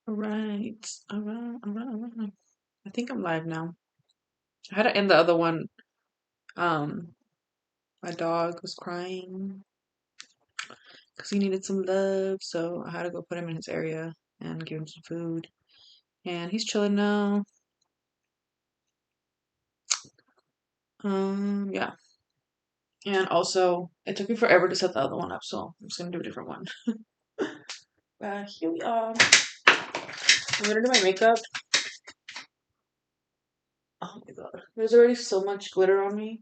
Alright. Alright. I think I'm live now. I had to end the other one. Um, my dog was crying because he needed some love, so I had to go put him in his area and give him some food. And he's chilling now. Yeah. And also, it took me forever to set the other one up, so I'm just gonna do a different one. Here we are. I'm gonna do my makeup. Oh my god. There's already so much glitter on me.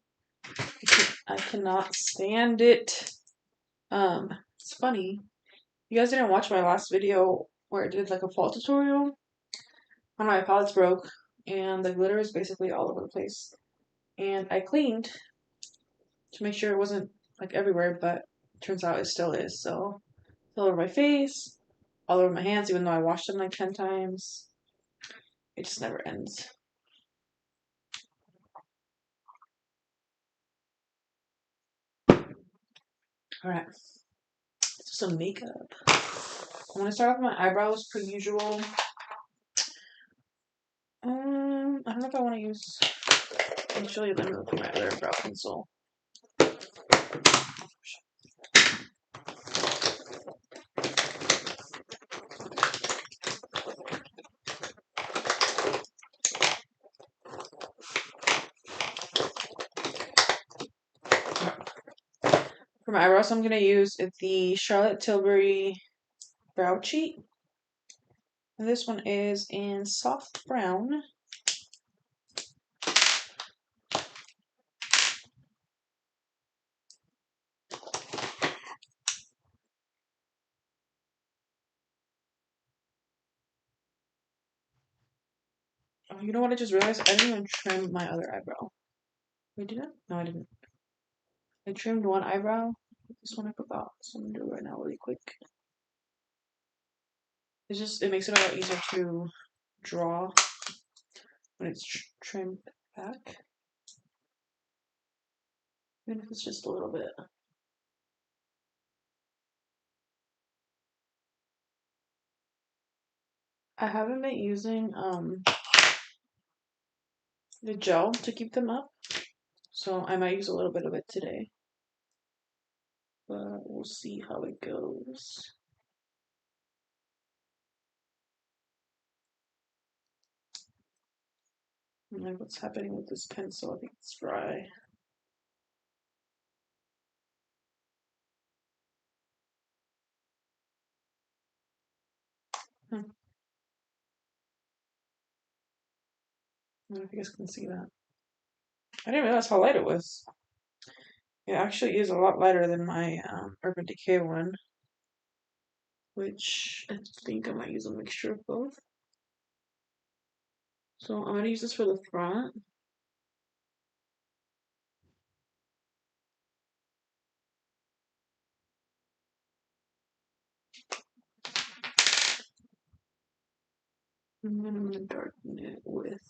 I cannot stand it. It's funny. You guys didn't watch my last video where I did like a fall tutorial. One of my palettes broke and the glitter is basically all over the place. And I cleaned to make sure it wasn't like everywhere, but turns out it still is. So it's all over my face, all over my hands, even though I washed them like 10 times. It just never ends. Alright, some makeup. I'm gonna start off with my eyebrows per usual. I don't know if I want to use. Let me show you. Let me look at my other brow pencil. For my eyebrows, I'm gonna use the Charlotte Tilbury Brow Cheat. And this one is in soft brown. Oh, you know what? I just realized I didn't even trim my other eyebrow. Wait, did I? No, I didn't. I trimmed one eyebrow. This one I forgot, so I'm gonna do it right now, really quick. It makes it a lot easier to draw when it's trimmed back, even if it's just a little bit. I haven't been using the gel to keep them up, so I might use a little bit of it today, but we'll see how it goes. Like, what's happening with this pencil? I think it's dry. I don't know if you guys can see that. I didn't realize how light it was. It actually is a lot lighter than my Urban Decay one, which I think I might use a mixture of both. So I'm going to use this for the front. And then I'm going to darken it with...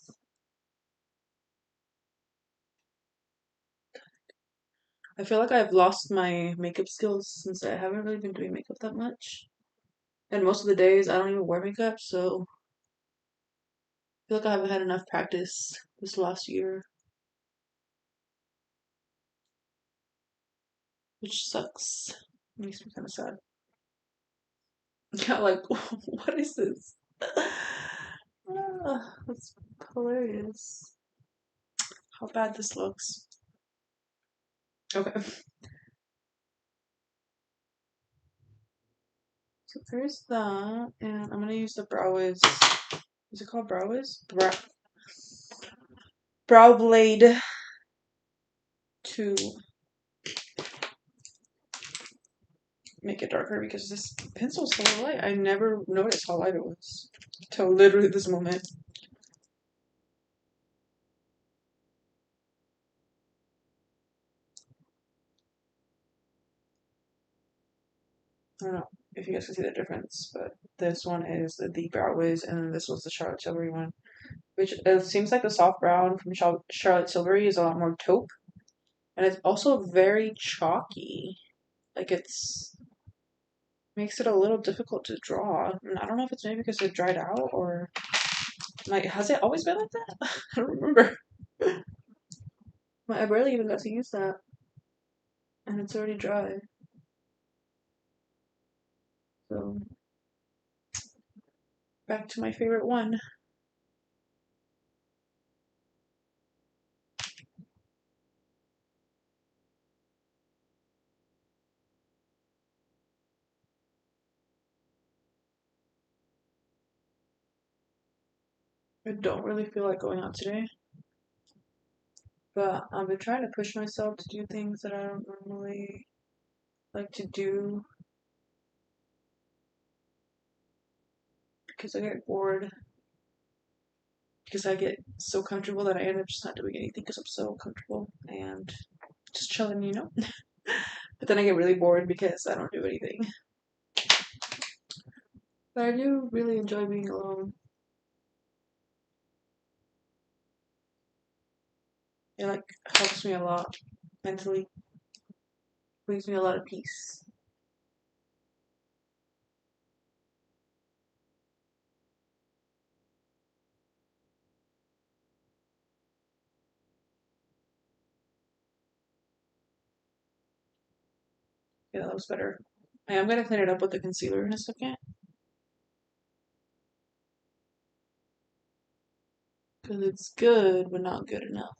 I feel like I've lost my makeup skills since I haven't really been doing makeup that much. And most of the days I don't even wear makeup, so I feel like I haven't had enough practice this last year, which sucks. Makes me kind of sad. Yeah, like, what is this? That's hilarious. How bad this looks. Okay. So there's that, and I'm gonna use the Brow Wiz. Is it called Brow Wiz? Brow Blade to make it darker because this pencil's so light. I never noticed how light it was until literally this moment. I don't know if you guys can see the difference, but this one is the Brow Wiz, and then this was the Charlotte Tilbury one, which it seems like the soft brown from Charlotte Tilbury is a lot more taupe, and it's also very chalky. Like, it's makes it a little difficult to draw. And I don't know if it's maybe because it dried out or like has it always been like that? I don't remember. I barely even got to use that, and it's already dry. So back to my favorite one. I don't really feel like going out today, but I've been trying to push myself to do things that I don't normally like to do because I get bored. Because I get so comfortable that I end up just not doing anything because I'm so comfortable and just chilling, you know? But then I get really bored because I don't do anything. But I do really enjoy being alone. It like helps me a lot mentally, brings me a lot of peace. Yeah, that looks better. I am gonna clean it up with the concealer in a second because it's good but not good enough.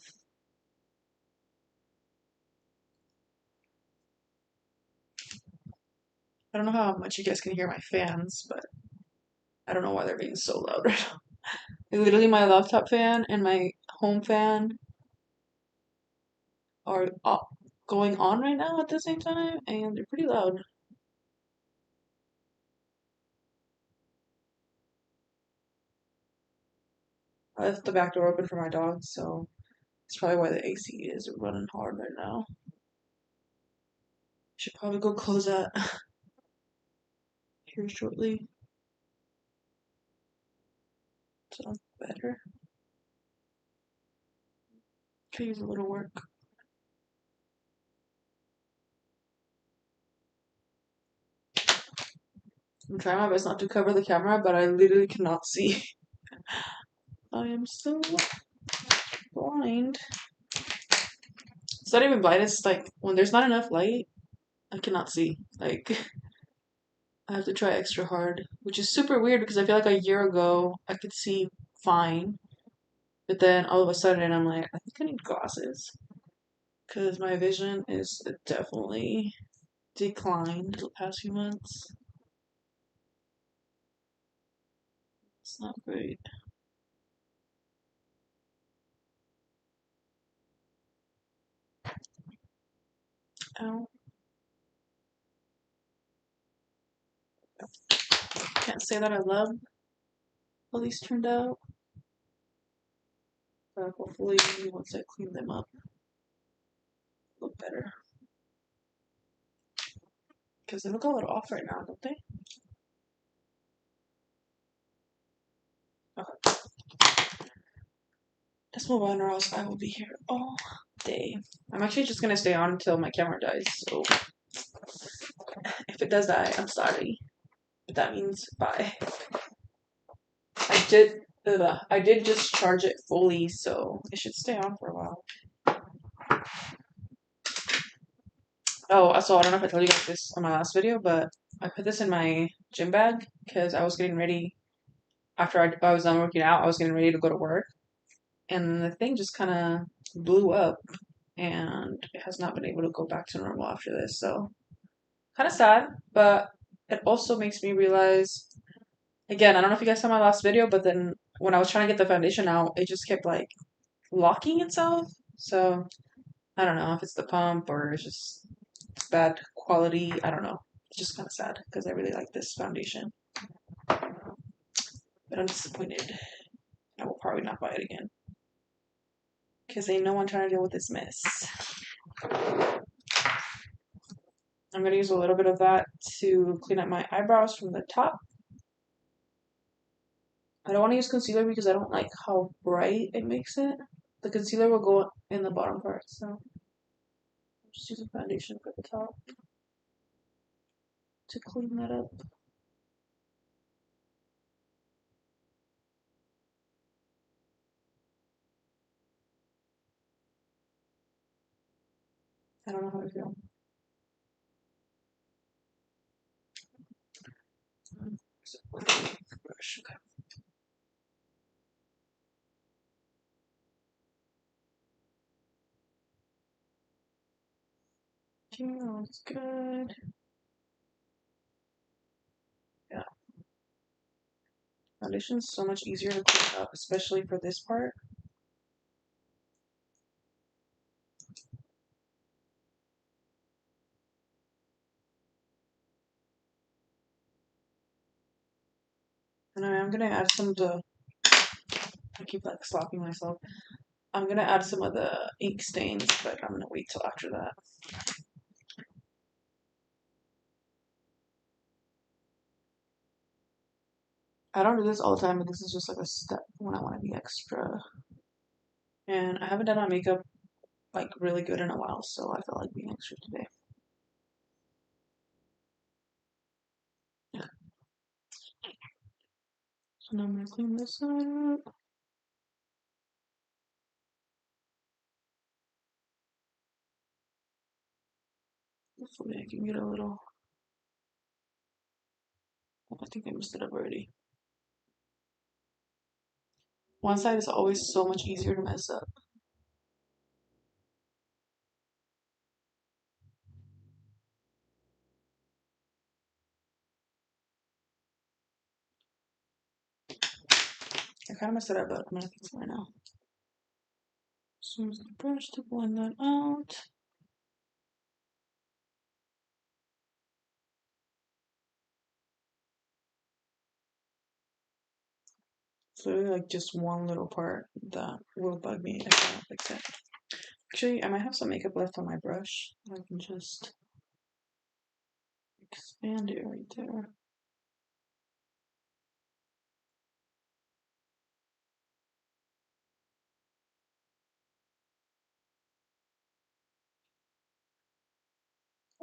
I don't know how much you guys can hear my fans, but I don't know why they're being so loud right now. Literally, my laptop fan and my home fan are going on right now at the same time, and they're pretty loud. I left the back door open for my dog, so that's probably why the AC is running hard right now. Should probably go close that here shortly. Sounds better. Could use a little work. I'm trying my best not to cover the camera, but I literally cannot see. I am so blind. It's not even blind, it's like when there's not enough light, I cannot see. Like, I have to try extra hard, which is super weird because I feel like a year ago I could see fine, but then all of a sudden I'm like, I think I need glasses because my vision is definitely declined the past few months. It's not great. Ow. Can't say that I love how these turned out, but hopefully once I clean them up, look better. Because they look a little off right now, don't they? Okay. Let's move on or else I will be here all day. I'm actually just gonna stay on until my camera dies, so if it does die, I'm sorry. But that means bye. I did just charge it fully, so it should stay on for a while. Oh, so I don't know if I told you guys this on my last video, but I put this in my gym bag because I was getting ready after I was done working out. I was getting ready to go to work, and the thing just kind of blew up, and it has not been able to go back to normal after this. So kind of sad, but it also makes me realize again. I don't know if you guys saw my last video, but then when I was trying to get the foundation out, it just kept like locking itself. So I don't know if it's the pump or it's just bad quality. I don't know. It's just kind of sad because I really like this foundation, but I'm disappointed. I will probably not buy it again because ain't no one trying to deal with this mess. I'm going to use a little bit of that to clean up my eyebrows from the top. I don't want to use concealer because I don't like how bright it makes it. The concealer will go in the bottom part, so I'm just using foundation for the top to clean that up. I don't know how I feel. Brush, okay. That's good. Yeah. Foundation is so much easier to clean up, especially for this part. And I'm gonna add some of the, I keep like slapping myself. I'm gonna add some of the ink stains, but I'm gonna wait till after that. I don't do this all the time, but this is just like a step when I want to be extra. And I haven't done my makeup like really good in a while, so I felt like being extra today. So now I'm gonna clean this side up. Hopefully I can get a little. Oh, I think I messed it up already. One side is always so much easier to mess up. I kind of messed it up, but I'm gonna fix it right now. Just use the brush to blend that out. It's literally like just one little part that will bug me if I don't fix it. Actually, I might have some makeup left on my brush. I can just expand it right there.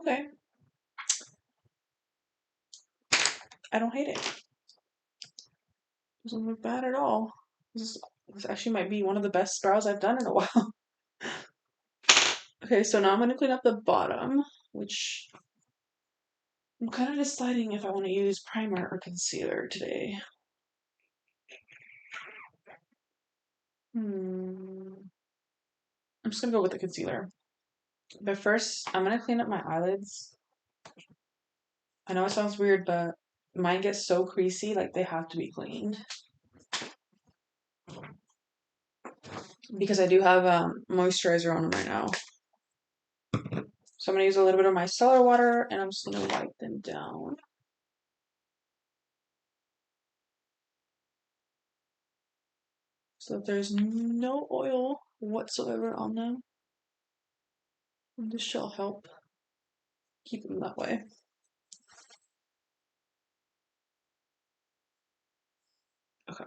Okay. I don't hate it. Doesn't look bad at all. This actually might be one of the best brows I've done in a while. Okay, so now I'm going to clean up the bottom, which I'm kind of deciding if I want to use primer or concealer today. I'm just going to go with the concealer. But first, I'm going to clean up my eyelids. I know it sounds weird, but mine get so creasy, like they have to be cleaned. Because I do have moisturizer on them right now. So I'm going to use a little bit of my micellar water, and I'm just going to wipe them down. So that there's no oil whatsoever on them. And this shall help keep them that way. Okay.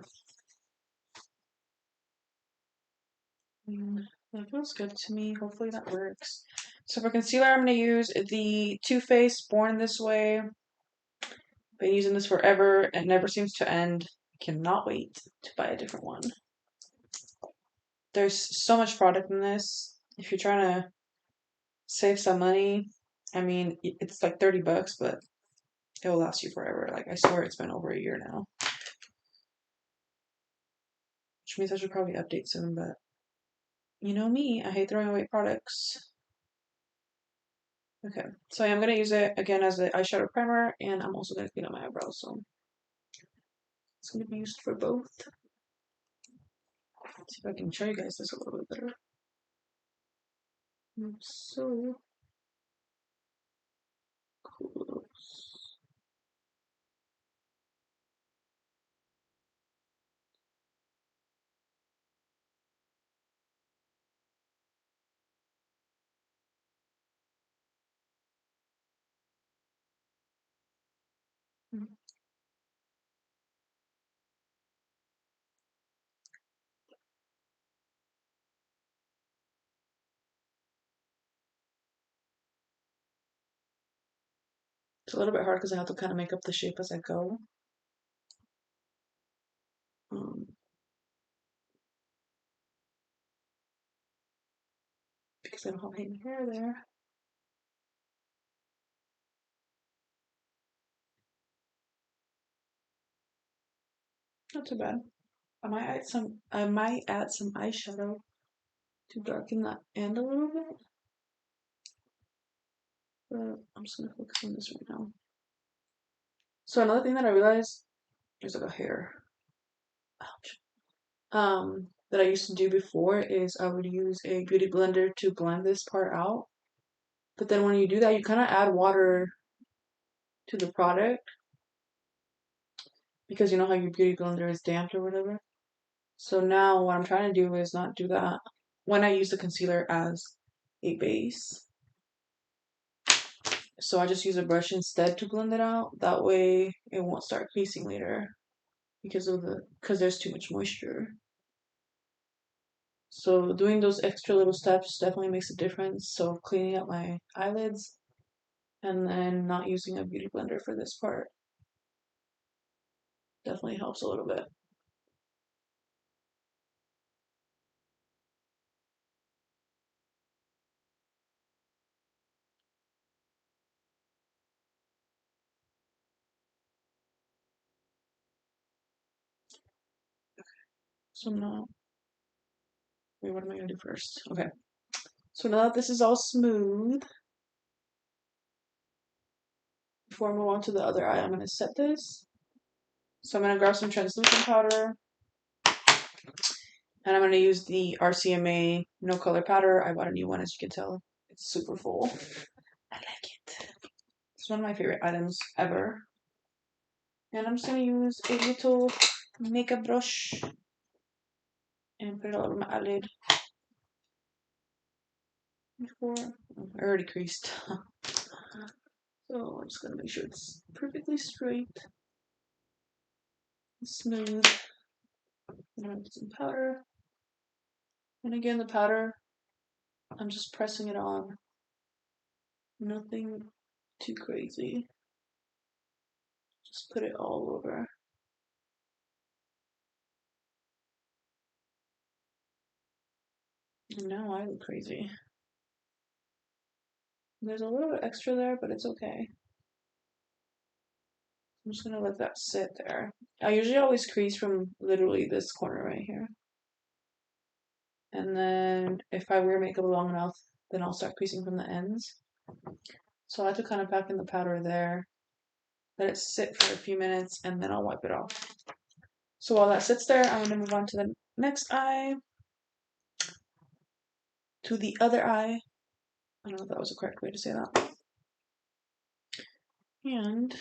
That feels good to me. Hopefully that works. So for concealer, I'm going to use the Too Faced Born This Way. Been using this forever. It never seems to end. Cannot wait to buy a different one. There's so much product in this. If you're trying to save some money, I mean, it's like 30 bucks, but it will last you forever. Like, I swear it's been over a year now. Which means I should probably update soon, but you know me, I hate throwing away products. Okay, so I'm going to use it again as the eyeshadow primer, and I'm also going to clean up my eyebrows, so it's going to be used for both. Let's see if I can show you guys this a little bit better. So close. It's a little bit hard because I have to kind of make up the shape as I go. Because I don't have any hair there. Not too bad. I might add some eyeshadow to darken that end a little bit. But I'm just gonna focus on this right now. So another thing that I realized, there's like a hair. Ouch. That I used to do before is I would use a beauty blender to blend this part out. But then when you do that, you kind of add water to the product because you know how your beauty blender is damp or whatever. So now what I'm trying to do is not do that when I use the concealer as a base. So I just use a brush instead to blend it out. That way it won't start creasing later because there's too much moisture. So doing those extra little steps definitely makes a difference. So cleaning up my eyelids and then not using a beauty blender for this part definitely helps a little bit. So now, wait, what am I gonna do first? Okay. So now that this is all smooth, before I move on to the other eye, I'm gonna set this. So I'm gonna grab some translucent powder, and I'm gonna use the RCMA no color powder. I bought a new one, as you can tell. It's super full. I like it. It's one of my favorite items ever. And I'm just gonna use a little makeup brush and put it all over my eyelid. Before I already creased. So I'm just gonna make sure it's perfectly straight, and smooth. I'm gonna put some powder. And again, the powder, I'm just pressing it on. Nothing too crazy. Just put it all over. And now I look crazy. There's a little bit extra there, but it's okay. I'm just gonna let that sit there. I usually always crease from literally this corner right here. And then if I wear makeup long enough, then I'll start creasing from the ends. So I like to kind of pack in the powder there, let it sit for a few minutes, and then I'll wipe it off. So while that sits there, I'm gonna move on to the next eye, to the other eye. I don't know if that was the correct way to say that. And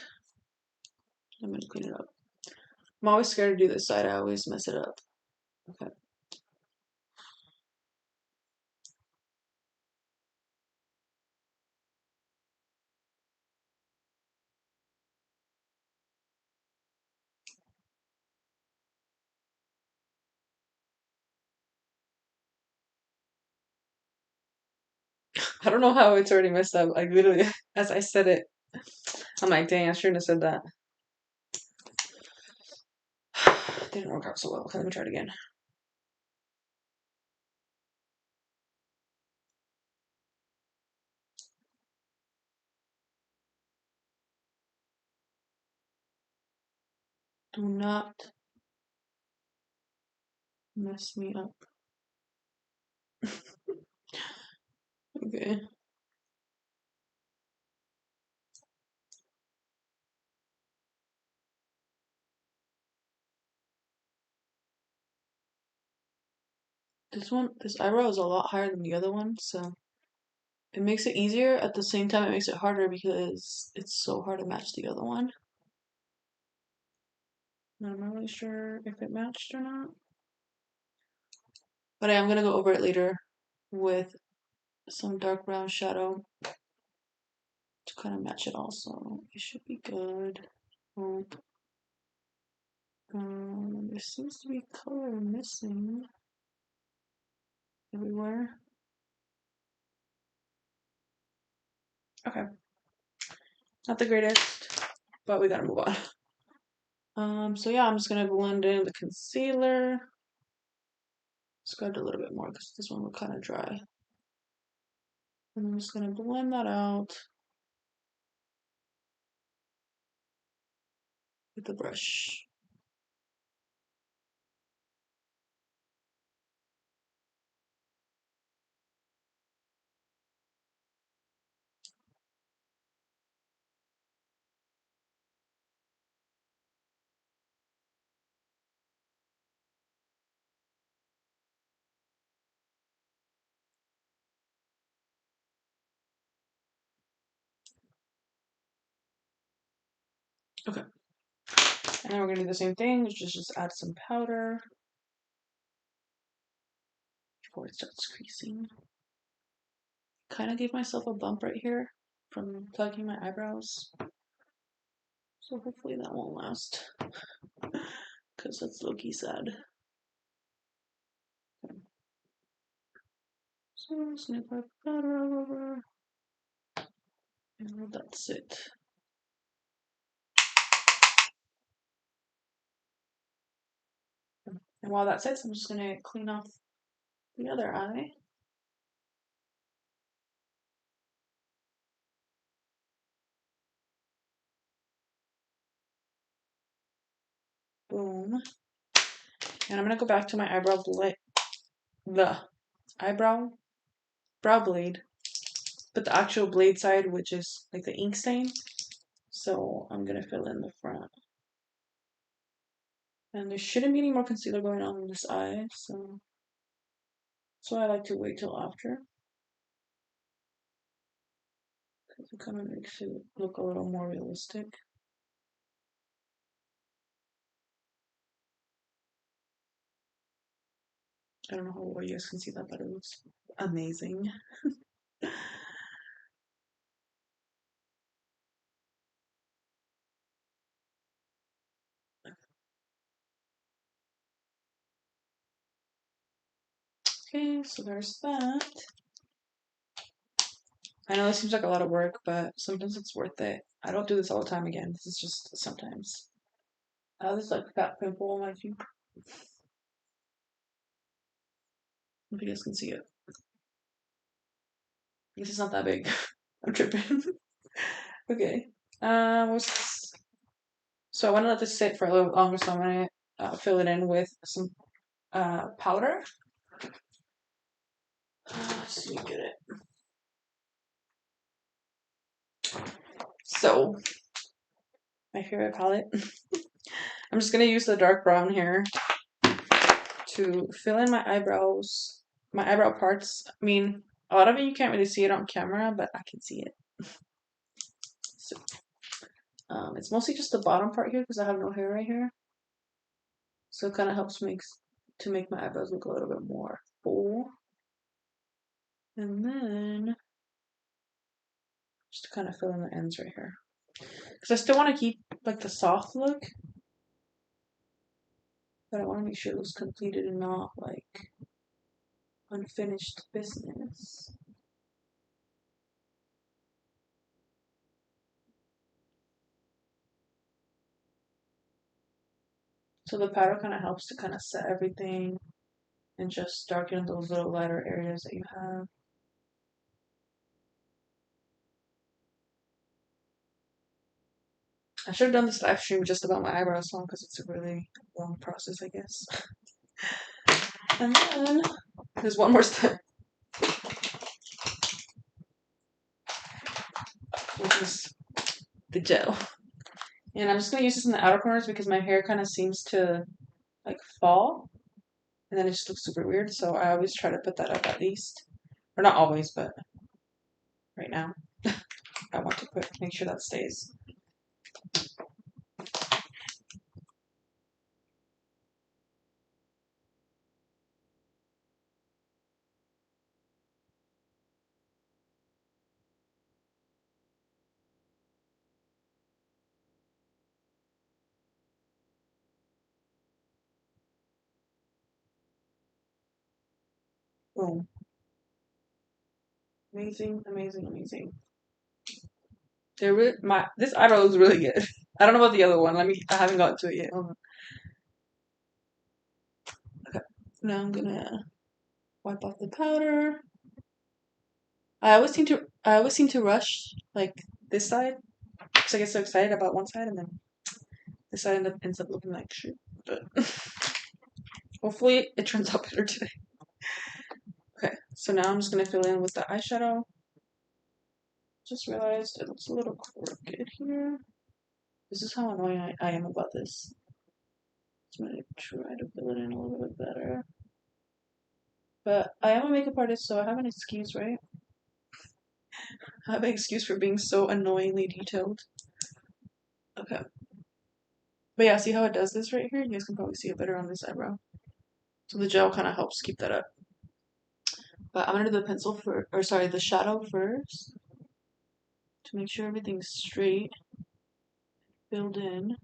I'm gonna clean it up. I'm always scared to do this side, I always mess it up. Okay. I don't know how it's already messed up. Like literally, as I said it, I'm like, dang, I shouldn't have said that. Didn't work out so well. Okay, let me try it again. Do not mess me up. Okay. This eyebrow is a lot higher than the other one, so it makes it easier. At the same time, it makes it harder because it's so hard to match the other one. I'm not really sure if it matched or not. But I am gonna go over it later with some dark brown shadow to kind of match it also. It should be good. Oh. There seems to be color missing everywhere. Okay. Not the greatest, but we gotta move on. So yeah, I'm just gonna blend in the concealer. Just grab a little bit more because this one was kind of dry. And I'm just gonna blend that out with the brush. Okay. And then we're gonna do the same thing, which is just add some powder before it starts creasing. Kind of gave myself a bump right here from plugging my eyebrows. So hopefully that won't last. Because that's low-key sad. Okay. So I'm just gonna put powder all over. And that's it. And while that sits, I'm just gonna clean off the other eye. Boom. And I'm gonna go back to my the eyebrow brow blade, but the actual blade side, which is like the ink stain. So I'm gonna fill in the front. And there shouldn't be any more concealer going on in this eye, so that's why I like to wait till after. Because it kind of makes it look a little more realistic. I don't know how well you guys can see that, but it looks amazing. Okay, so there's that. I know this seems like a lot of work, but sometimes it's worth it. I don't do this all the time again. This is just sometimes. I have this like fat pimple on my cheek. If you guys can see it. I guess it's not that big. I'm tripping. Okay. What's this? So I want to let this sit for a little longer, so I'm gonna fill it in with some powder. Let's see, get it. So my favorite palette. I'm just gonna use the dark brown here to fill in my eyebrows, my eyebrow parts. I mean, a lot of it you can't really see it on camera, but I can see it. So, it's mostly just the bottom part here because I have no hair right here. So it kind of helps to make my eyebrows look a little bit more full. And then just to kind of fill in the ends right here. Because I still want to keep like the soft look, but I want to make sure it looks completed and not like unfinished business. So the powder kind of helps to kind of set everything and just darken those little lighter areas that you have. I should have done this live stream just about my eyebrows long because it's a really long process, I guess. And then there's one more step, which is the gel. And I'm just gonna use this in the outer corners because my hair kind of seems to like fall, and then it just looks super weird. So I always try to put that up at least, or not always, but right now I want to make sure that stays. Boom. Amazing, amazing, amazing. This eyebrow looks really good. I don't know about the other one. I haven't gotten to it yet. Hold on. Okay. Now I'm gonna wipe off the powder. I always seem to rush like this side because I get so excited about one side and then this side ends up looking like shit. But hopefully it turns out better today. Okay, so now I'm just gonna fill in with the eyeshadow. Just realized it looks a little crooked here. This is how annoying I am about this. I'm gonna try to fill it in a little bit better. But I am a makeup artist, so I have an excuse, right? I have an excuse for being so annoyingly detailed. Okay. But yeah, see how it does this right here? You guys can probably see it better on this eyebrow. So the gel kind of helps keep that up. But I'm gonna do the pencil the shadow first to make sure everything's straight, filled in.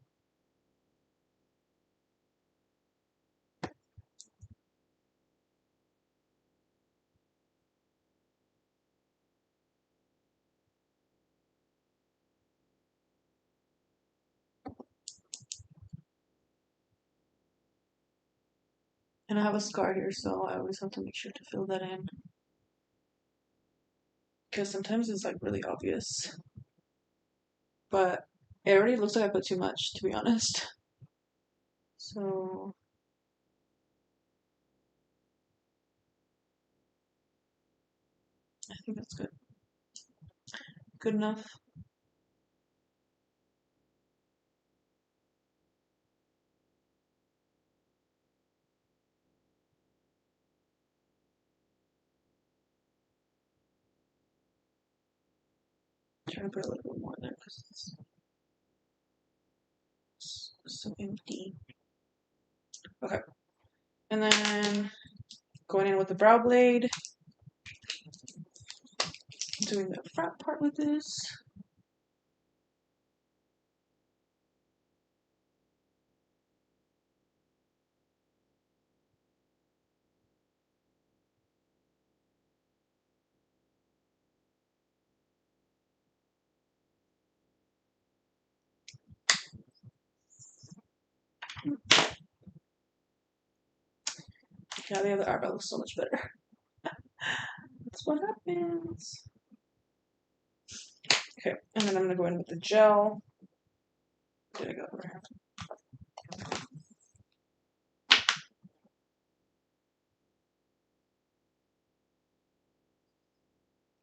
And I have a scar here, so I always have to make sure to fill that in. Because sometimes it's like really obvious. But it already looks like I put too much, to be honest. So I think that's good. Good enough. I'm trying to put a little bit more there because it's so empty. Okay. And then going in with the brow blade. Doing the front part with this. Yeah, the other eyebrow looks so much better. That's what happens. Okay, and then I'm gonna go in with the gel. There we go.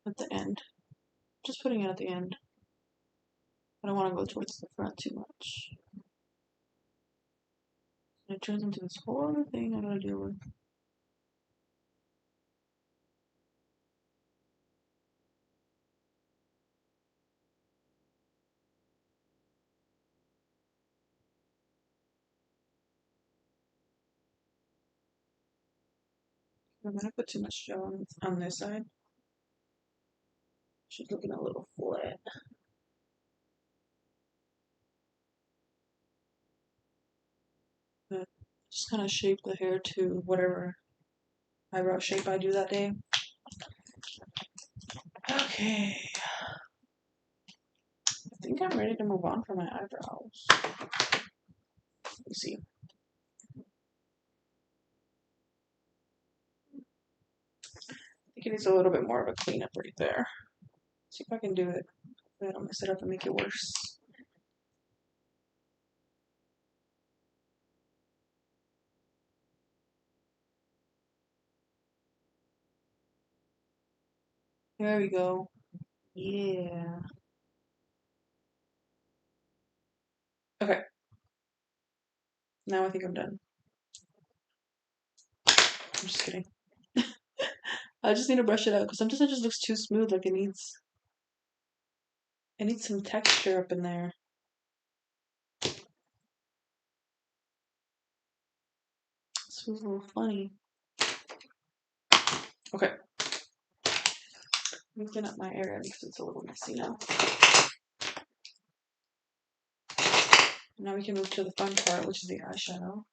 At the end. Just putting it at the end. I don't want to go towards the front too much. And it turns into this whole other thing I gotta deal with. I'm gonna put too much gel on this side. She's looking a little flat. But just kind of shape the hair to whatever eyebrow shape I do that day. Okay. I think I'm ready to move on for my eyebrows. Let me see. I think it needs a little bit more of a cleanup right there. See if I can do it. I don't mess it up and make it worse. There we go. Yeah. Okay. Now I think I'm done. I'm just kidding. I just need to brush it out because sometimes it just looks too smooth. Like it needs some texture up in there. This feels a little funny. Okay. Let me clean up my area because it's a little messy now. Now we can move to the fun part, which is the eyeshadow.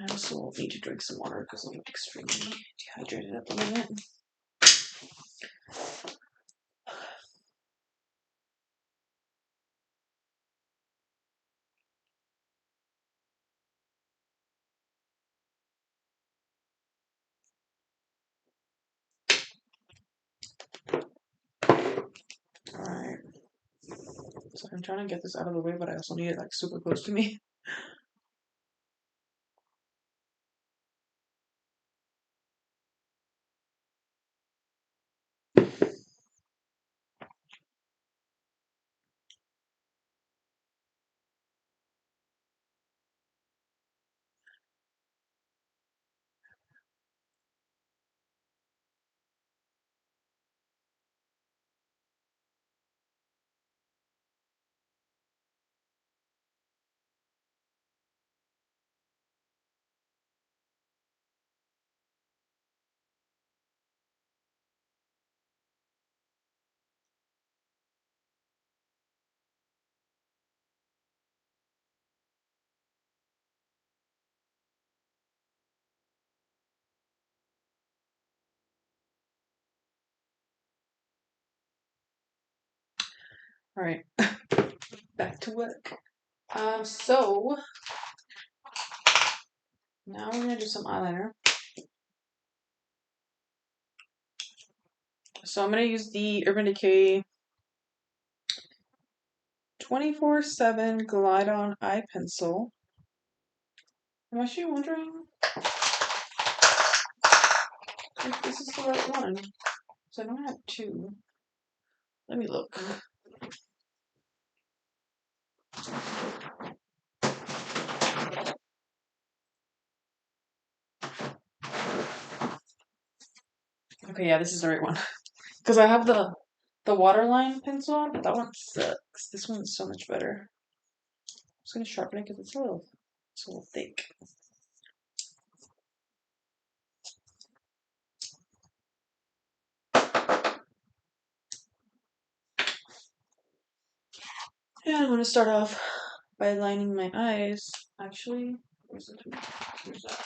I also need to drink some water because I'm extremely dehydrated at the moment. Alright. So I'm trying to get this out of the way, but I also need it like super close to me. Alright. Back to work. So now we're gonna do some eyeliner. So I'm gonna use the Urban Decay 24/7 Glide On Eye Pencil. I'm actually wondering if this is the right one. So I don't have two. Let me look. Okay, yeah, this is the right one. Because I have the waterline pencil, but that one sucks. This one's so much better. I'm just gonna sharpen it because it's a little thick. And I'm gonna start off by lining my eyes. Actually, where's that?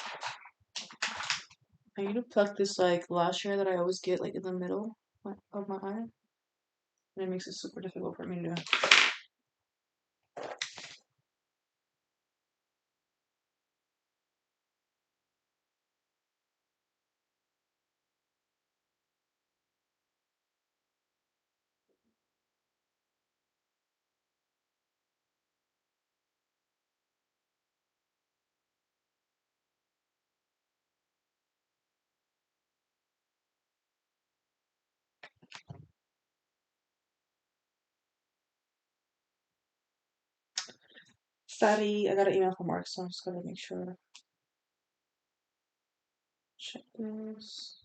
I need to pluck this like lash hair that I always get like in the middle of my eye. And it makes it super difficult for me to do. Fatty, I got an email from work, so I'm just gonna make sure. Check this.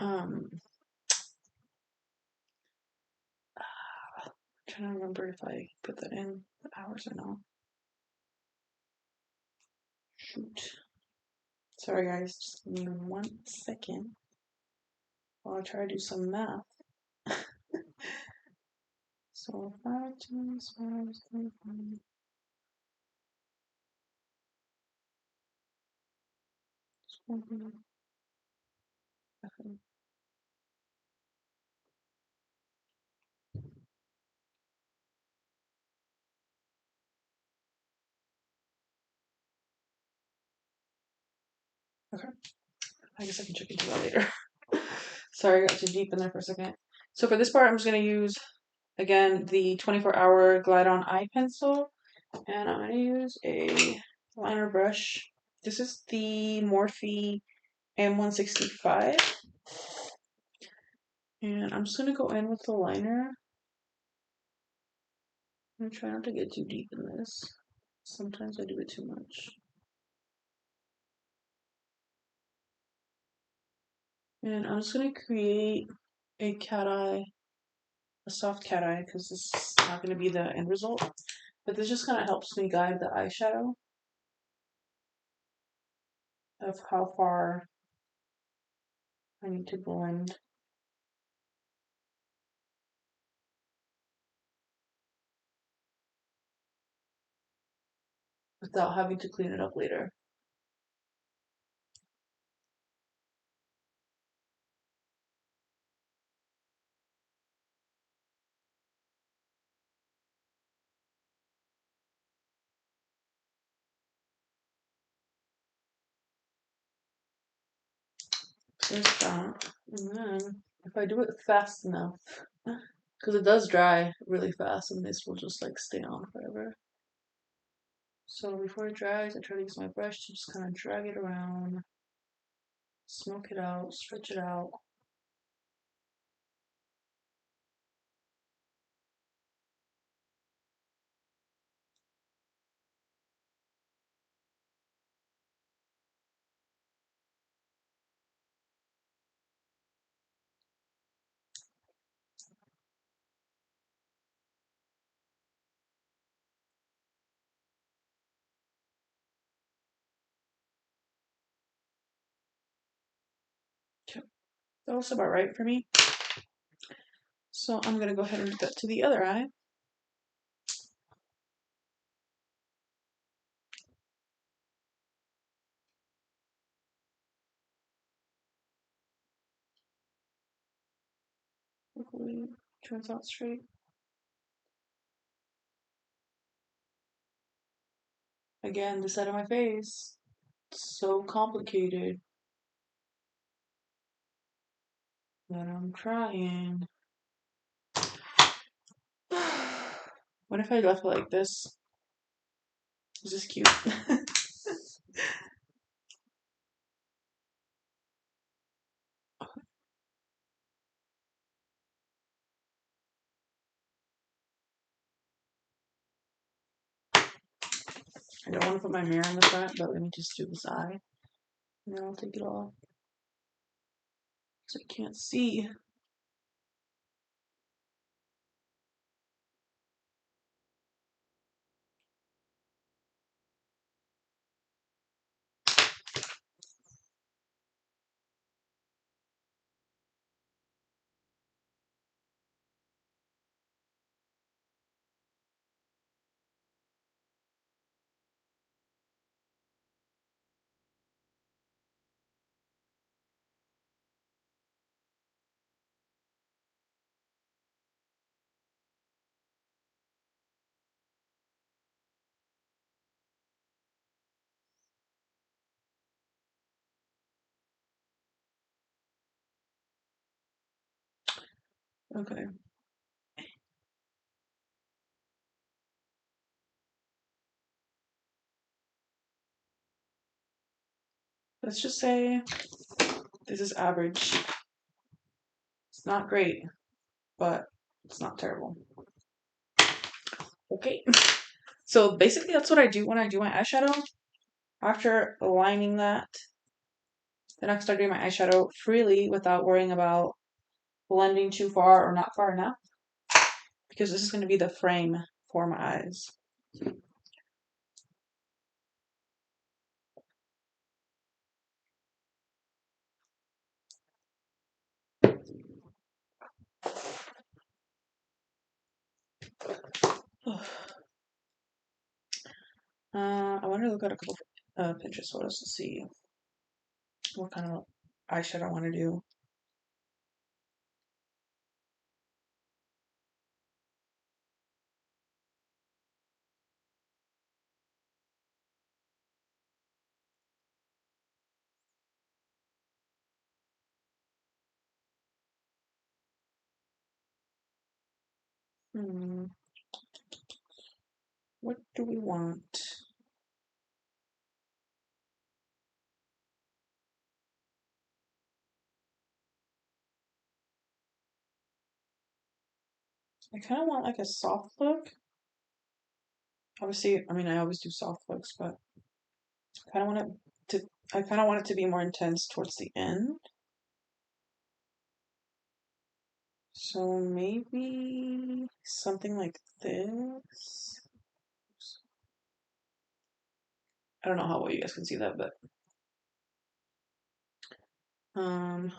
I'm trying to remember if I put that in the hours or not. Shoot. Sorry guys, just give me 1 second while I try to do some math. So 5 times 5 is 25. Okay, I guess I can check into that later. Sorry, I got too deep in there for a second. So for this part, I'm just going to use, again, the 24-hour Glide On Eye Pencil. And I'm going to use a liner brush. This is the Morphe M165. And I'm just going to go in with the liner. I'm going to try not to get too deep in this. Sometimes I do it too much. And I'm just going to create a cat eye, a soft cat eye, because this is not going to be the end result. But this just kind of helps me guide the eyeshadow of how far I need to blend without having to clean it up later. There's that. And then, if I do it fast enough, because it does dry really fast and this will just like stay on forever. So before it dries, I try to use my brush to just kind of drag it around, smoke it out, stretch it out. That was about right for me. So I'm gonna go ahead and do that to the other eye. Hopefully it turns out straight. Again, the side of my face. So complicated. But I'm trying. What if I left it like this? Is this cute? I don't want to put my mirror in the front, but let me just do this eye. And then I'll take it off. So I can't see. Okay. Let's just say this is average. It's not great, but it's not terrible. Okay. So basically that's what I do when I do my eyeshadow. After aligning that, then I can start doing my eyeshadow freely without worrying about blending too far or not far enough. Because this is going to be the frame for my eyes. I want to look at a couple Pinterest photos to see what kind of eyeshadow I want to do. What do we want? I kind of want like a soft look. Obviously, I mean, I always do soft looks, but I kind of want it to. I kind of want it to be more intense towards the end. So maybe something like this. I don't know how well you guys can see that, but um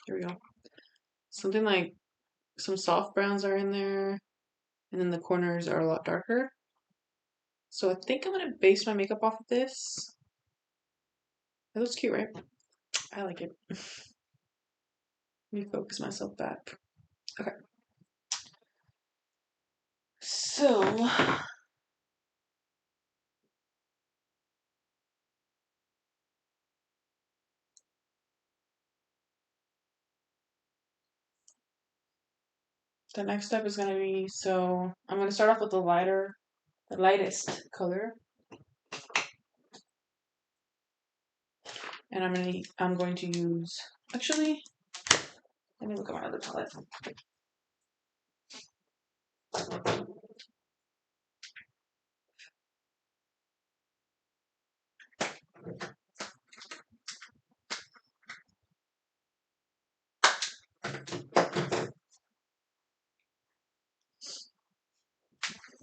here we go. Something like some soft browns are in there, and then the corners are a lot darker. So I think I'm gonna base my makeup off of this. It looks cute, right? I like it. Let me focus myself back. Okay. So the next step is gonna be, so I'm gonna start off with the lightest color. And I'm going to use, actually, let me look at my other palette.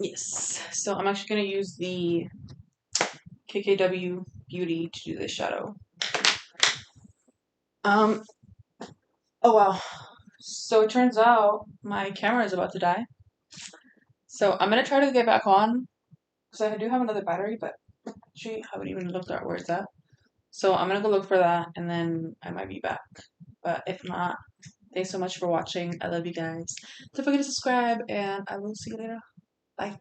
Yes. So I'm actually going to use the KKW Beauty to do this shadow. Um, oh wow. So it turns out my camera is about to die. So I'm going to try to get back on because I do have another battery, but actually I haven't even looked at where it's at. So I'm going to go look for that and then I might be back. But if not, thanks so much for watching. I love you guys. Don't forget to subscribe and I will see you later. Bye.